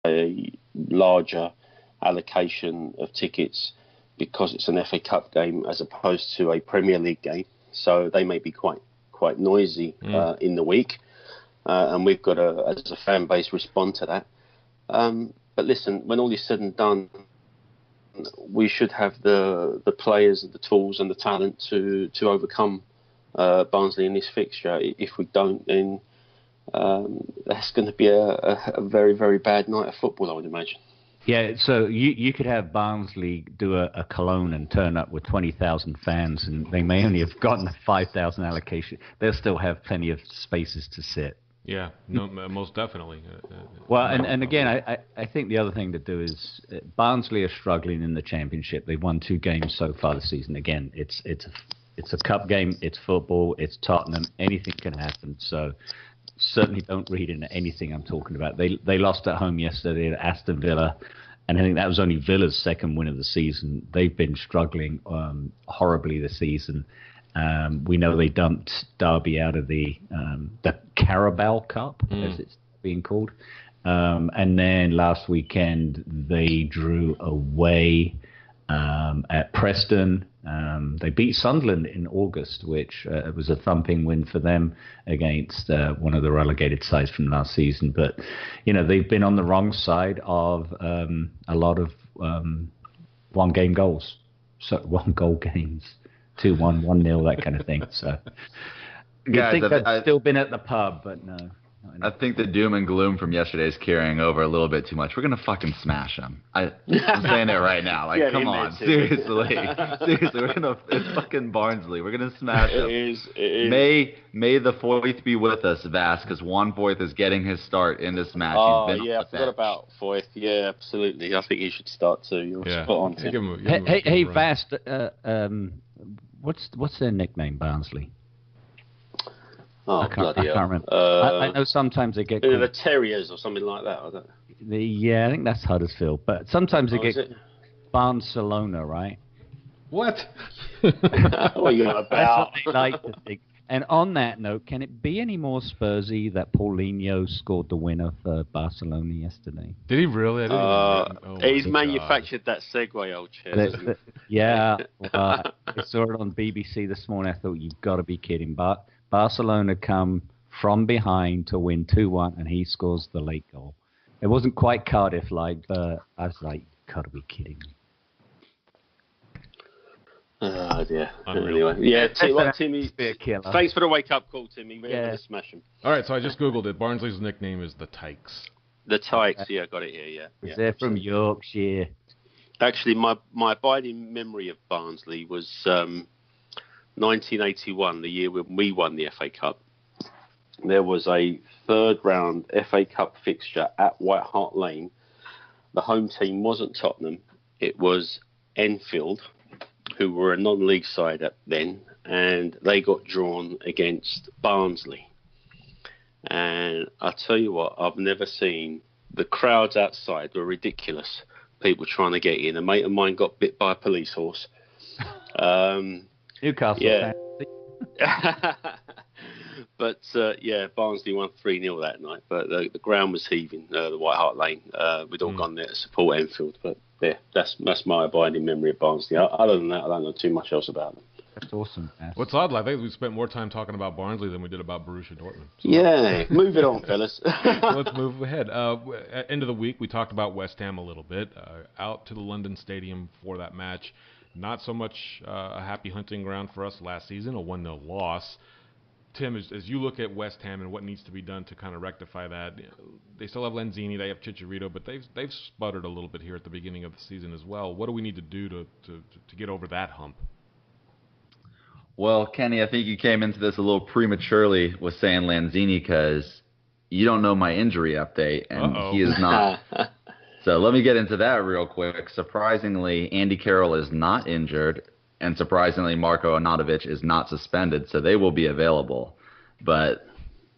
a larger allocation of tickets because it's an FA Cup game as opposed to a Premier League game. So they may be quite noisy in the week, and we've got to, as a fan base, respond to that. But listen, when all is said and done, we should have the players, the tools, and the talent to overcome Barnsley in this fixture. If we don't, then that's going to be a very, very bad night of football, I would imagine. Yeah, so you could have Barnsley do a Cologne and turn up with 20,000 fans, and they may only have gotten a 5,000 allocation. They'll still have plenty of spaces to sit. Yeah, no, most definitely. Well, and again, I think the other thing to do is Barnsley are struggling in the Championship. They've won 2 games so far this season. Again, it's a cup game. It's football. It's Tottenham. Anything can happen. So certainly don't read into anything I'm talking about. They lost at home yesterday to Aston Villa, and I think that was only Villa's second win of the season. They've been struggling horribly this season. We know they dumped Derby out of the Carabao Cup, as it's being called. And then last weekend, they drew away at Preston. They beat Sunderland in August, which was a thumping win for them against one of the relegated sides from last season. But, they've been on the wrong side of a lot of one-game goals, so one-goal games. 2-1, 1-0, that kind of thing. So you'd think I'd still been at the pub, but no. I think the doom and gloom from yesterday is carrying over a little bit too much. We're going to fucking smash them. I'm saying it right now. Like, come on. Seriously. We're going to – it's fucking Barnsley. We're going to smash them. It is. May the 4th be with us, Vass, because 1/4 is getting his start in this match. Oh, yeah, I forgot about 4th. Yeah, absolutely. I think he should start too. You're spot on. Hey, Vass, what's their nickname, Barnsley? Oh, I can't remember. I know sometimes they get called the Terriers or something like that. I don't know. Yeah, I think that's Huddersfield. But sometimes they get Barcelona, right? What? What are you about? That's what they like to think. And on that note, can it be any more Spursy that Paulinho scored the winner for Barcelona yesterday? Did he really? He's manufactured that segue, old chap. Yeah. I saw it on BBC this morning. I thought, you've got to be kidding. But Barcelona come from behind to win 2-1, and he scores the late goal. It wasn't quite Cardiff-like, but I was like, got to be kidding me. Oh, dear. Unreal. Anyway, yeah, Timmy, thanks for the wake-up call, Timmy. We're going to smash him. All right, so I just Googled it. Barnsley's nickname is the Tykes. The Tykes, yeah, got it here, yeah. They're from Yorkshire. Actually, my abiding memory of Barnsley was 1981, the year when we won the FA Cup. There was a third-round FA Cup fixture at White Hart Lane. The home team wasn't Tottenham. It was Enfield, who were a non-league side then, and they got drawn against Barnsley. And I tell you what, I've never seen, the crowds outside were ridiculous. People trying to get in. A mate of mine got bit by a police horse. Newcastle. Yeah. But, Barnsley won 3-0 that night. But the ground was heaving, the White Hart Lane. We'd all gone there to support Enfield. But, yeah, that's my abiding memory of Barnsley. Other than that, I don't know too much else about them. That's awesome. What's odd, I think we spent more time talking about Barnsley than we did about Borussia Dortmund. So. Yeah, move it on, fellas. Let's move ahead. End of the week, we talked about West Ham a little bit. Out to the London Stadium for that match. Not so much a happy hunting ground for us last season, a 1-0 loss. Tim, as you look at West Ham and what needs to be done to kind of rectify that, they still have Lanzini, they have Chicharito, but they've sputtered a little bit here at the beginning of the season as well. What do we need to do to get over that hump? Well, Kenny, I think you came into this a little prematurely with saying Lanzini because you don't know my injury update, and he is not. So let me get into that real quick. Surprisingly, Andy Carroll is not injured, and surprisingly, Marko Arnautovic is not suspended, so they will be available. But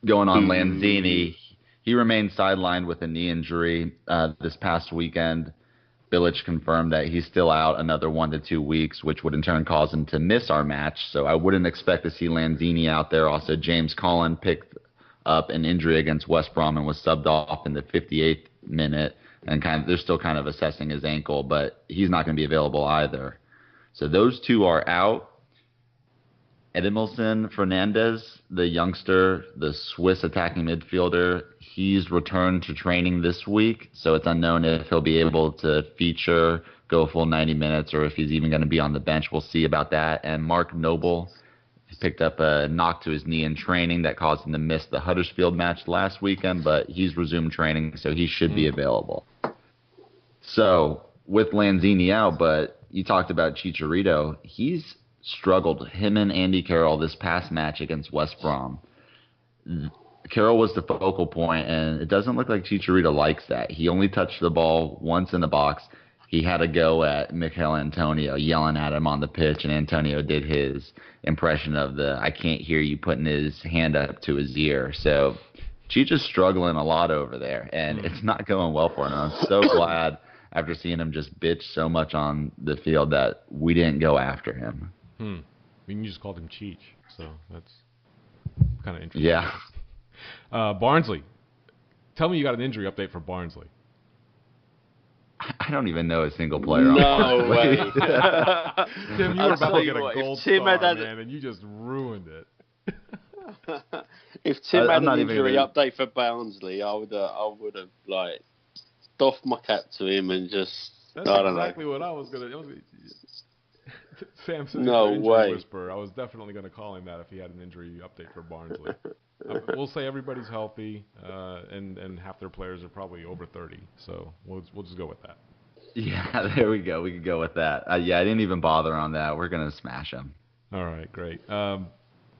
going on Lanzini, he remained sidelined with a knee injury this past weekend. Bilic confirmed that he's still out another 1 to 2 weeks, which would in turn cause him to miss our match. So I wouldn't expect to see Lanzini out there. Also, James Collin picked up an injury against West Brom and was subbed off in the 58th minute. and they're still kind of assessing his ankle, but he's not going to be available either. So those two are out. Edmilson Fernandez, the youngster, the Swiss attacking midfielder, he's returned to training this week, so it's unknown if he'll be able to feature, go a full 90 minutes, or if he's even going to be on the bench. We'll see about that. And Mark Noble picked up a knock to his knee in training that caused him to miss the Huddersfield match last weekend, but he's resumed training, so he should be available. So, with Lanzini out, but you talked about Chicharito, he's struggled, him and Andy Carroll, this past match against West Brom. Carroll was the focal point, and it doesn't look like Chicharito likes that. He only touched the ball once in the box. He had a go at Mikel Antonio, yelling at him on the pitch, and Antonio did his impression of the "I can't hear you," putting his hand up to his ear. So Chicha's struggling a lot over there, and it's not going well for him. I'm so glad after seeing him just bitch so much on the field that we didn't go after him. I mean, you just called him Cheech, so that's kind of interesting. Yeah. Barnsley. Tell me you got an injury update for Barnsley. I don't even know a single player on No way. Tim, you were about to get a gold star, had man, and you just ruined it. If Tim had I'm not an injury even- update for Barnsley, I would have like doffed my cap to him and just That's I don't exactly know. what I was going to... Sam said No injury way. whisperer. I was definitely going to call him that if he had an injury update for Barnsley. We'll say everybody's healthy, and half their players are probably over 30. So we'll just go with that. Yeah, there we go. We could go with that. Yeah, I didn't even bother on that. We're going to smash them. All right, great.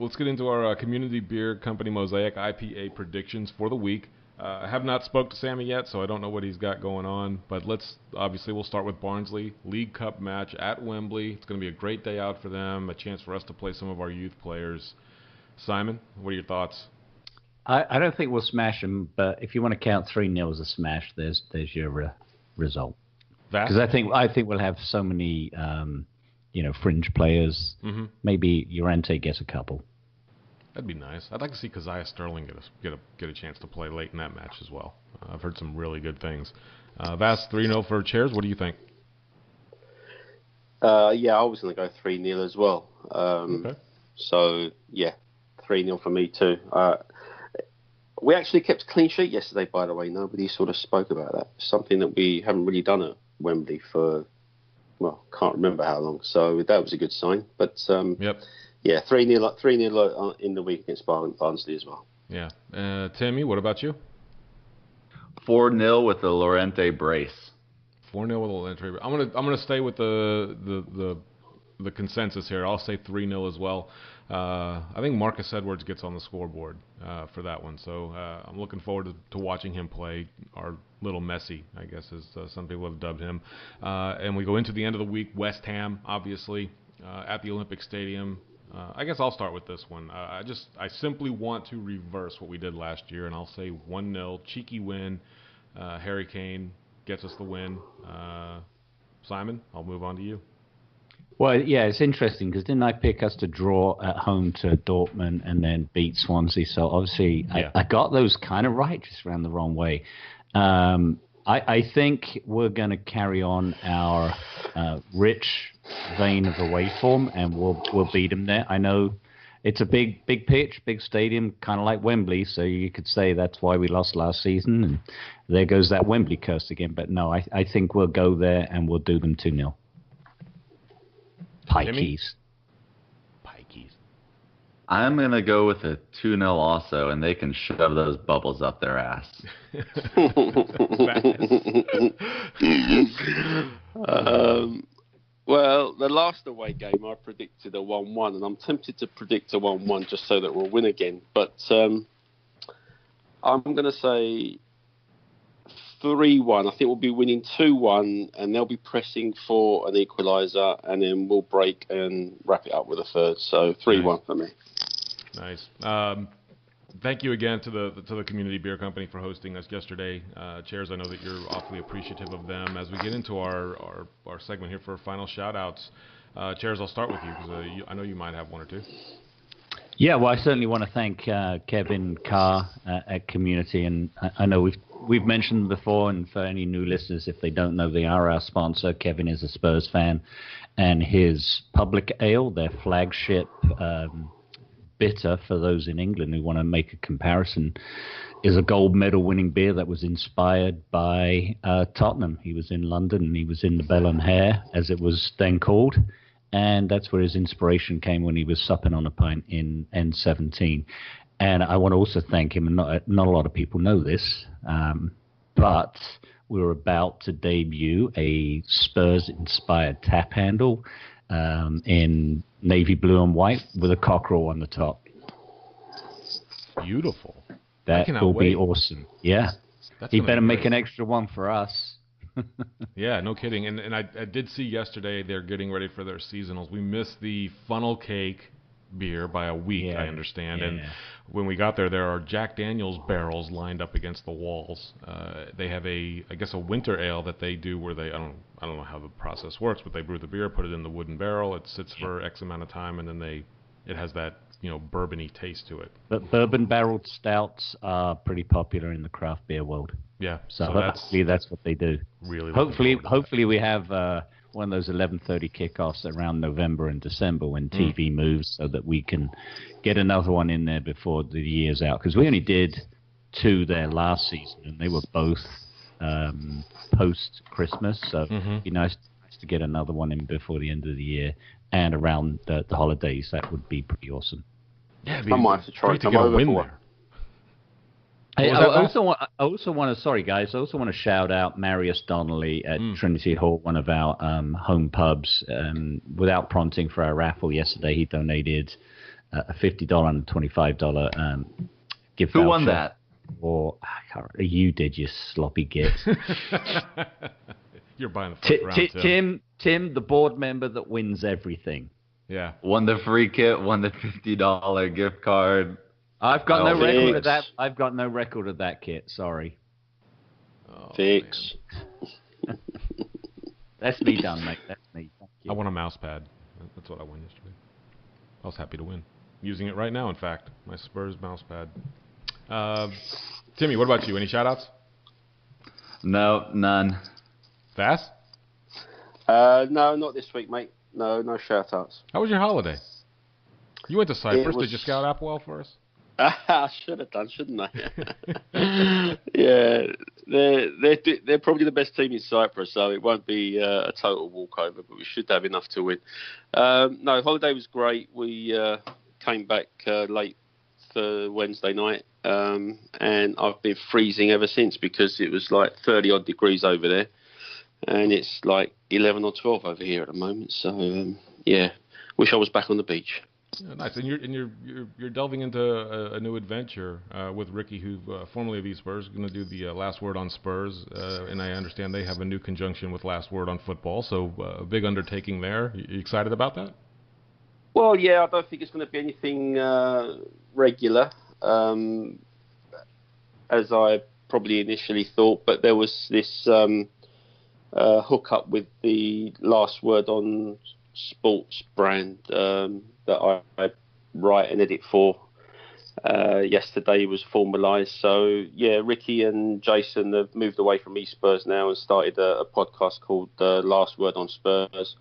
Let's get into our community beer company Mosaic IPA predictions for the week. I have not spoke to Sammy yet, so I don't know what he's got going on. But we'll start with Barnsley. League Cup match at Wembley. It's going to be a great day out for them, a chance for us to play some of our youth players. Simon, what are your thoughts? I don't think we'll smash them, but if you want to count 3-0 as a smash, there's your result. Vass? Because I think we'll have so many fringe players. Mm-hmm. Maybe Llorente gets a couple. That'd be nice. I'd like to see Keziah Sterling get a chance to play late in that match as well. I've heard some really good things. Vass, 3-0 for Chairs. What do you think? Yeah, I was going to go 3-0 as well. Okay. So yeah, 3-0 for me too. We actually kept a clean sheet yesterday, by the way. Nobody sort of spoke about that. Something that we haven't really done at Wembley for, can't remember how long. So that was a good sign. But Yep. yeah, 3-0 in the week against Barnsley as well. Yeah. Timmy, what about you? 4-0 with the Llorente brace. 4-0 with a Llorente. I'm gonna stay with the consensus here. I'll say 3-0 as well. I think Marcus Edwards gets on the scoreboard for that one, so I'm looking forward to watching him play. Our little Messi, I guess, as some people have dubbed him. And we go into the end of the week. West Ham, obviously, at the Olympic Stadium. I guess I'll start with this one. I simply want to reverse what we did last year, and I'll say 1-0, cheeky win. Hurricane gets us the win. Simon, I'll move on to you. Well, yeah, it's interesting because didn't I pick us to draw at home to Dortmund and then beat Swansea? So obviously I got those kind of right, just ran the wrong way. I think we're going to carry on our rich vein of away form, and we'll beat them there. I know it's a big pitch, big stadium, kind of like Wembley, so you could say that's why we lost last season, and there goes that Wembley curse again. But no, I think we'll go there and we'll do them 2-0. Pikeys. I'm going to go with a 2-0 also, and they can shove those bubbles up their ass. Well, the last away game I predicted a 1-1, and I'm tempted to predict a 1-1 just so that we'll win again. But I'm going to say 3-1. I think we'll be winning 2-1, and they'll be pressing for an equaliser, and then we'll break and wrap it up with a third. So 3-1 for me. Nice. Thank you again to the Community Beer Company for hosting us yesterday. Chairs, I know that you're awfully appreciative of them. As we get into our segment here for final shout-outs, Chairs, I'll start with you because I know you might have one or two. Yeah, well, I certainly want to thank Kevin Carr at Community, and I know we've mentioned before, and for any new listeners, if they don't know, they are our sponsor. Kevin is a Spurs fan, and his Public Ale, their flagship bitter, for those in England who want to make a comparison, is a gold medal winning beer that was inspired by Tottenham. He was in London, and he was in the Bell and Hare, as it was then called, and that's where his inspiration came when he was supping on a pint in N17. And I want to also thank him, and not a lot of people know this, but we're about to debut a Spurs-inspired tap handle in navy blue and white with a cockerel on the top. Beautiful. That will be awesome. Yeah. He better make an extra one for us. Yeah, no kidding. And I did see yesterday they're getting ready for their seasonals. We missed the funnel cake beer by a week, I understand. And when we got there are Jack Daniel's barrels lined up against the walls. They have I guess a winter ale that they do where they, I don't know how the process works, but they brew the beer, put it in the wooden barrel, it sits for X amount of time, and then it has that, bourbony taste to it. But bourbon barreled stouts are pretty popular in the craft beer world. Yeah. So hopefully that's what they do. Really. Hopefully we have one of those 11:30 kickoffs around November and December when TV moves, so that we can get another one in there before the year's out. Because we only did 2 there last season, and they were both post-Christmas. So it'd be nice to get another one in before the end of the year and around the holidays. That would be pretty awesome. Yeah, I might have to try to get a win there. Hey, I also want to shout out Marius Donnelly at Trinity Hall, one of our home pubs. Without prompting, for our raffle yesterday, he donated a $50 and $25 gift voucher. Who won that? Or you did, you sloppy git. You're buying the first round, Tim, the board member that wins everything. Yeah. Won the free kit, won the $50 gift card. I've got no record of that. I've got no record of that kit. Sorry. Fix. That's me done, mate. That's me. Thank you. I won a mouse pad. That's what I won yesterday. I was happy to win. Using it right now, in fact. My Spurs mouse pad. Timmy, what about you? Any shout-outs? No, none. Vass? No, not this week, mate. No shout-outs. How was your holiday? You went to Cyprus. Did you scout Applewell for us? I should have done, shouldn't I? Yeah, they're probably the best team in Cyprus, so it won't be a total walkover, but we should have enough to win. No, holiday was great. We came back late for Wednesday night, and I've been freezing ever since because it was like 30-odd degrees over there, and it's like 11 or 12 over here at the moment. So, yeah, wish I was back on the beach. Yeah, nice, and you're delving into a new adventure with Ricky, who formerly of the Spurs, going to do the Last Word on Spurs, and I understand they have a new conjunction with Last Word on Football, so a big undertaking there. You excited about that? Well, yeah, I don't think it's going to be anything regular, as I probably initially thought, but there was this hookup with the Last Word on Sports brand that I write and edit for. Yesterday was formalised. So, yeah, Ricky and Jason have moved away from eSpurs now and started a podcast called Last Word on Spurs.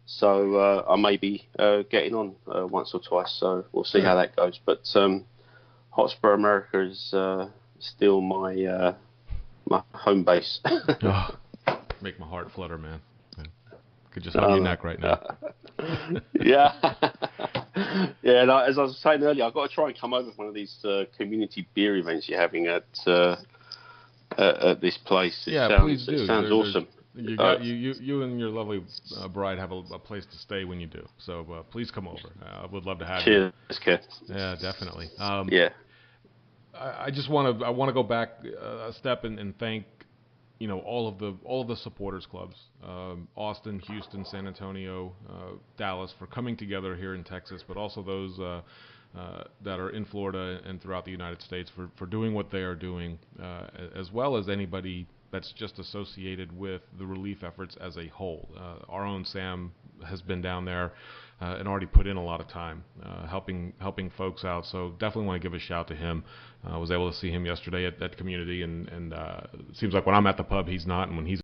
So I may be getting on once or twice, so we'll see how that goes. But Hotspur America is still my home base. Make my heart flutter, man. Could just hug your neck right now. Yeah. Yeah, and as I was saying earlier, I've got to try and come over for one of these community beer events you're having at this place. Please do. It sounds awesome. You and your lovely bride have a place to stay when you do. So please come over. I would love to have you. Cheers, kid. Yeah, definitely. Yeah. I just want to go back a step and thank all of the supporters clubs, Austin, Houston, San Antonio, Dallas, for coming together here in Texas, but also those that are in Florida and throughout the United States for doing what they are doing, as well as anybody that's just associated with the relief efforts as a whole. Our own Sam has been down there and already put in a lot of time helping folks out. So definitely want to give a shout to him. I was able to see him yesterday at Community, and it seems like when I'm at the pub, he's not, and when he's